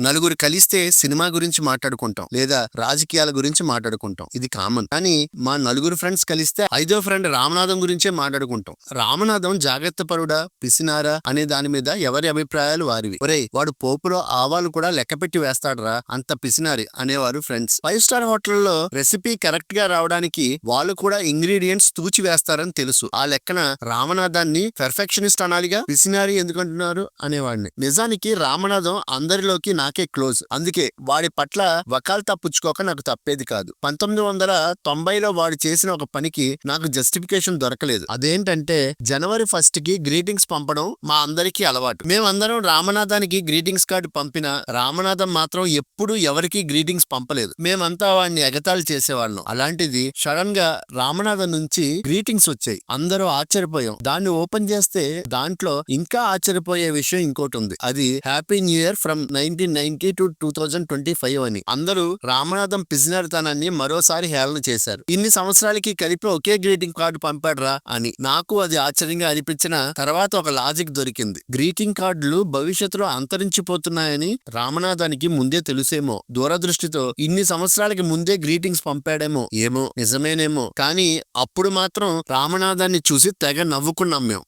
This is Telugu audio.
నలుగురు కలిస్తే సినిమా గురించి మాట్లాడుకుంటాం లేదా రాజకీయాల గురించి మాట్లాడుకుంటాం. ఇది కామన్. కానీ మా నలుగురు ఫ్రెండ్స్ కలిస్తే ఐదో ఫ్రెండ్ రామనాథం గురించే మాట్లాడుకుంటాం. రామనాథం జాగ్రత్త పరుడా పిసినారా అనే దాని మీద ఎవరి అభిప్రాయాలు వారివి. ఒరేయ్ వాడు పోపులో ఆవాలు కూడా లెక్కపెట్టి వేస్తాడరా, అంత పిసినారి అనేవారు ఫ్రెండ్స్. 5 స్టార్ హోటల్లో రెసిపీ కరెక్ట్ గా రావడానికి వాళ్ళు కూడా ఇంగ్రీడియంట్స్ తూచి వేస్తారని తెలుసు. ఆ లెక్కన రామనాథాన్ని పెర్ఫెక్షనిస్ట్ అనాలిగా, పిసినారి ఎందుకంటున్నారు అనేవాడిని. నిజానికి రామనాథం అందరిలోకి నాకే క్లోజ్. అందుకే వాడి పట్ల వకాల్తా పుచ్చుకోక నాకు తప్పేది కాదు. 1990లో వాడు చేసిన ఒక పనికి నాకు జస్టిఫికేషన్ దొరకలేదు. అదేంటంటే జనవరి 1 కి గ్రీటింగ్స్ పంపడం మా అందరికీ అలవాటు. మేమందరం రామనాథానికి గ్రీటింగ్స్ కార్డు పంపిన రామనాథం మాత్రం ఎప్పుడు ఎవరికి గ్రీటింగ్స్ పంపలేదు. మేమంతా వాడిని ఎగతాళి చేసేవాళ్ళం. అలాంటిది సడన్ గా రామనాథం నుంచి గ్రీటింగ్స్ వచ్చాయి. అందరూ ఆశ్చర్యపోయాం. దాన్ని ఓపెన్ చేస్తే దాంట్లో ఇంకా ఆశ్చర్యపోయే విషయం ఇంకోటి ఉంది. అది happy new year from 1990 to 2025 అని. అందరూ రామనాథం పిసినారితనాన్ని మరోసారి హేళన చేశారు. ఇన్ని సంవత్సరాలకి కలిపి ఒకే గ్రీటింగ్ కార్డు పంపాడ్రా అని. నాకు అది ఆశ్చర్యంగా అనిపించిన తర్వాత ఒక లాజిక్ దొరికింది. గ్రీటింగ్ కార్డులు భవిష్యత్తులో అంతరించిపోతున్నాయని రామనాథానికి ముందే తెలుసేమో. దూరదృష్టితో ఇన్ని సంవత్సరాలకి ముందే గ్రీటింగ్స్ పంపాడేమో. ఏమో నిజమేనేమో. కానీ అప్పుడు మాత్రం రామనాథాన్ని చూసి తెగ నవ్వుకున్నాం మేము.